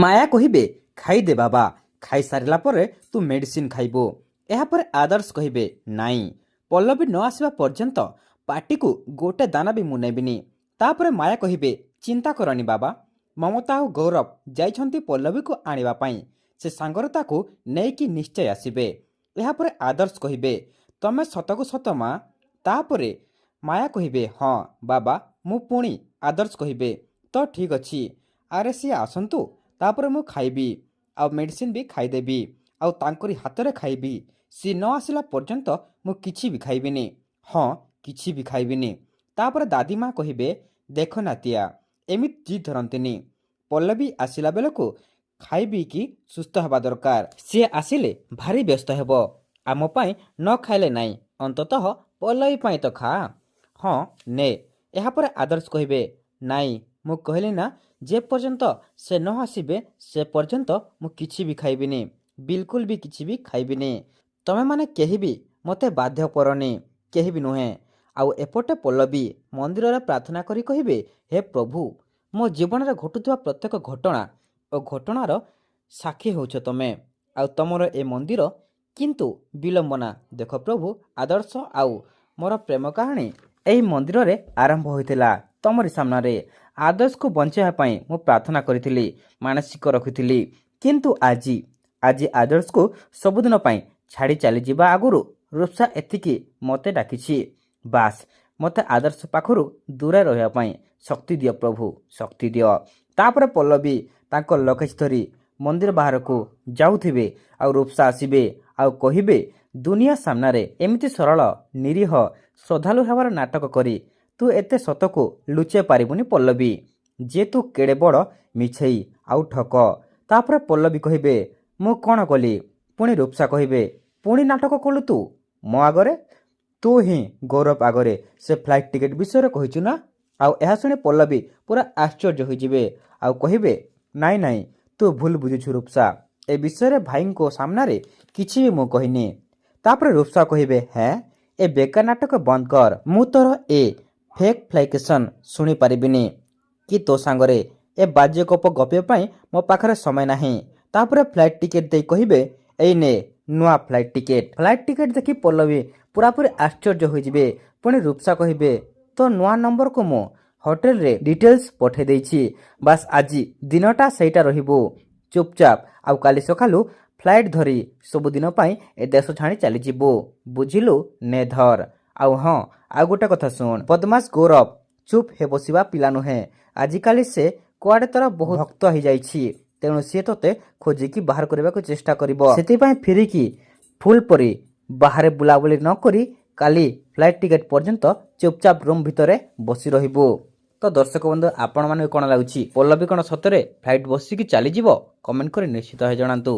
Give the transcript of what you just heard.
ମାୟା କହିବେ ଖାଇଦେ ବାବା, ଖାଇସାରିଲା ପରେ ତୁ ମେଡିସିନ ଖାଇବୁ। ଏହାପରେ ଆଦର୍ଶ କହିବେ ନାଇଁ, ପଲ୍ଲବୀ ନ ଆସିବା ପର୍ଯ୍ୟନ୍ତ ପାଟିକୁ ଗୋଟେ ଦାନା ବି ମୁଁ ନେବିନି। ତାପରେ ମାୟା କହିବେ ଚିନ୍ତା କରନି ବାବା, ମମତା ଆଉ ଗୌରବ ଯାଇଛନ୍ତି ପଲ୍ଲବୀକୁ ଆଣିବା ପାଇଁ। ସେ ସାଙ୍ଗରେ ତାକୁ ନେଇକି ନିଶ୍ଚୟ ଆସିବେ। ଏହାପରେ ଆଦର୍ଶ କହିବେ ତମେ ସତକୁ ସତ ମା। ତାପରେ ମାୟା କହିବେ ହଁ ବାବା ମୁଁ। ପୁଣି ଆଦର୍ଶ କହିବେ ତ ଠିକ୍ ଅଛି, ଆରେ ସିଏ ଆସନ୍ତୁ, ତାପରେ ମୁଁ ଖାଇବି, ଆଉ ମେଡ଼ିସିନ ବି ଖାଇଦେବି, ଆଉ ତାଙ୍କରି ହାତରେ ଖାଇବି। ସିଏ ନ ଆସିଲା ପର୍ଯ୍ୟନ୍ତ ମୁଁ କିଛି ବି ଖାଇବିନି। ହଁ, କିଛି ବି ଖାଇବିନି। ତାପରେ ଦାଦିମା କହିବେ ଦେଖ ନାତିଆ, ଏମିତି ଜିଦ୍ ଧରନ୍ତିନି। ପଲ୍ଲବୀ ଆସିଲା ବେଳକୁ ଖାଇବିକି ସୁସ୍ଥ ହେବା ଦରକାର। ସିଏ ଆସିଲେ ଭାରି ବ୍ୟସ୍ତ ହେବ। ଆମ ପାଇଁ ନ ଖାଇଲେ ନାହିଁ, ଅନ୍ତତଃ ପଲ୍ଲବୀ ପାଇଁ ତ ଖା। ହଁ ନେ। ଏହାପରେ ଆଦର୍ଶ କହିବେ ନାଇଁ, ମୁଁ କହିଲି ନା, ଯେ ପର୍ଯ୍ୟନ୍ତ ସେ ନ ଆସିବେ ସେ ପର୍ଯ୍ୟନ୍ତ ମୁଁ କିଛି ବି ଖାଇବିନି, ବିଲକୁଲ ବି କିଛି ବି ଖାଇବିନି। ତମେମାନେ କେହି ବି ମୋତେ ବାଧ୍ୟ କରନି, କେହି ବି ନୁହେଁ। ଆଉ ଏପଟେ ପଲ୍ଲବୀ ମନ୍ଦିରରେ ପ୍ରାର୍ଥନା କରି କହିବେ ହେ ପ୍ରଭୁ, ମୋ ଜୀବନରେ ଘଟୁଥିବା ପ୍ରତ୍ୟେକ ଘଟଣା ଓ ଘଟଣାର ସାକ୍ଷୀ ହେଉଛ ତମେ, ଆଉ ତମର ଏ ମନ୍ଦିର କିନ୍ତୁ ବିଲମ୍ବନା। ଦେଖ ପ୍ରଭୁ, ଆଦର୍ଶ ଆଉ ମୋର ପ୍ରେମ କାହାଣୀ ଏହି ମନ୍ଦିରରେ ଆରମ୍ଭ ହୋଇଥିଲା ତମରି ସାମ୍ନାରେ। ଆଦର୍ଶକୁ ବଞ୍ଚାଇବା ପାଇଁ ମୁଁ ପ୍ରାର୍ଥନା କରିଥିଲି, ମାନସିକ ରଖିଥିଲି, କିନ୍ତୁ ଆଜି ଆଦର୍ଶକୁ ସବୁଦିନ ପାଇଁ ଛାଡ଼ି ଚାଲିଯିବା ଆଗରୁ ରୂପସା ଏତିକି ମୋତେ ଡାକିଛି। ବାସ୍, ମୋତେ ଆଦର୍ଶ ପାଖରୁ ଦୂରରେ ରହିବା ପାଇଁ ଶକ୍ତି ଦିଅ ପ୍ରଭୁ, ଶକ୍ତି ଦିଅ। ତାପରେ ପଲ୍ଲବୀ ତାଙ୍କ ଲଗେଜ ଧରି ମନ୍ଦିର ବାହାରକୁ ଯାଉଥିବେ, ଆଉ ରୂପସା ଆସିବେ ଆଉ କହିବେ ଦୁନିଆ ସାମ୍ନାରେ ଏମିତି ସରଳ, ନିରୀହ, ଶ୍ରଦ୍ଧାଳୁ ହେବାର ନାଟକ କରି ତୁ ଏତେ ସତକୁ ଲୁଚାଇ ପାରିବୁନି ପଲ୍ଲବୀ, ଯେ ତୁ କେଡ଼େ ବଡ଼ ମିଛେଇ ଆଉ ଠକ। ତାପରେ ପଲ୍ଲବୀ କହିବେ ମୁଁ କ'ଣ କଲି? ପୁଣି ରୂପସା କହିବେ ପୁଣି ନାଟକ କଲୁ ତୁ ମୋ ଆଗରେ? ତୁ ହିଁ ଗୌରବ ଆଗରେ ସେ ଫ୍ଲାଇଟ୍ ଟିକେଟ୍ ବିଷୟରେ କହିଛୁ ନା? ଆଉ ଏହା ଶୁଣି ପଲ୍ଲବୀ ପୁରା ଆଶ୍ଚର୍ଯ୍ୟ ହୋଇଯିବେ ଆଉ କହିବେ ନାଇଁ ନାଇଁ, ତୁ ଭୁଲ ବୁଝୁଛୁ ରୂପସା, ଏ ବିଷୟରେ ଭାଇଙ୍କ ସାମ୍ନାରେ କିଛି ବି ମୁଁ କହିନି। ତାପରେ ରୂପସା କହିବେ ହେଁ, ଏ ବେକାର ନାଟକ ବନ୍ଦ କର। ମୁଁ ତୋର ଏ ଫେକ୍ ଫ୍ଲାଇକେସନ ଶୁଣିପାରିବିନି କି ତୋ ସାଙ୍ଗରେ ଏ ବାଜ୍ୟ ଗପ ଗପିବା ପାଇଁ ମୋ ପାଖରେ ସମୟ ନାହିଁ। ତାପରେ ଫ୍ଲାଇଟ୍ ଟିକେଟ୍ ଦେଇ କହିବେ ଏଇ ନେ ନୂଆ ଫ୍ଲାଇଟ୍ ଟିକେଟ୍। ଫ୍ଲାଇଟ୍ ଟିକେଟ୍ ଦେଖି ପଲ୍ଲବୀ ପୁରାପୁରି ଆଶ୍ଚର୍ଯ୍ୟ ହୋଇଯିବେ। ପୁଣି ରୂପସା କହିବେ ତୋ ନୂଆ ନମ୍ବରକୁ ମୁଁ ହୋଟେଲରେ ଡିଟେଲ୍ସ ପଠାଇ ଦେଇଛି, ବାସ୍ ଆଜି ଦିନଟା ସେଇଟା ରହିବୁ ଚୁପଚାପ, ଆଉ କାଲି ସକାଳୁ ଫ୍ଲାଇଟ୍ ଧରି ସବୁଦିନ ପାଇଁ ଏ ଦେଶ ଛାଣି ଚାଲିଯିବୁ, ବୁଝିଲୁ? ନେ ଧର। ଆଉ ହଁ, ଆଉ ଗୋଟେ କଥା ଶୁଣ, ବଦମାସ ଗୌରବ ଚୁପ୍ ହେ ବସିବା ପିଲା ନୁହେଁ। ଆଜିକାଲି ସେ କୁଆଡ଼େ ତୋର ବହୁତ ଭକ୍ତ ହେଇଯାଇଛି, ତେଣୁ ସିଏ ତୋତେ ଖୋଜିକି ବାହାର କରିବାକୁ ଚେଷ୍ଟା କରିବ। ସେଥିପାଇଁ ଫିରିକି ଫୁଲ ପରି ବାହାରେ ବୁଲାବୁଲି ନ କରି କାଲି ଫ୍ଲାଇଟ୍ ଟିକେଟ୍ ପର୍ଯ୍ୟନ୍ତ ଚୁପଚାପ ରୁମ୍ ଭିତରେ ବସି ରହିବୁ। ତ ଦର୍ଶକ ବନ୍ଧୁ, ଆପଣମାନଙ୍କୁ କ'ଣ ଲାଗୁଛି? ପଲ୍ଲବୀ କ'ଣ ସତରେ ଫ୍ଲାଇଟ୍ ବସିକି ଚାଲିଯିବ? କମେଣ୍ଟ କରି ନିଶ୍ଚିତ ଭାବେ ଜଣାନ୍ତୁ।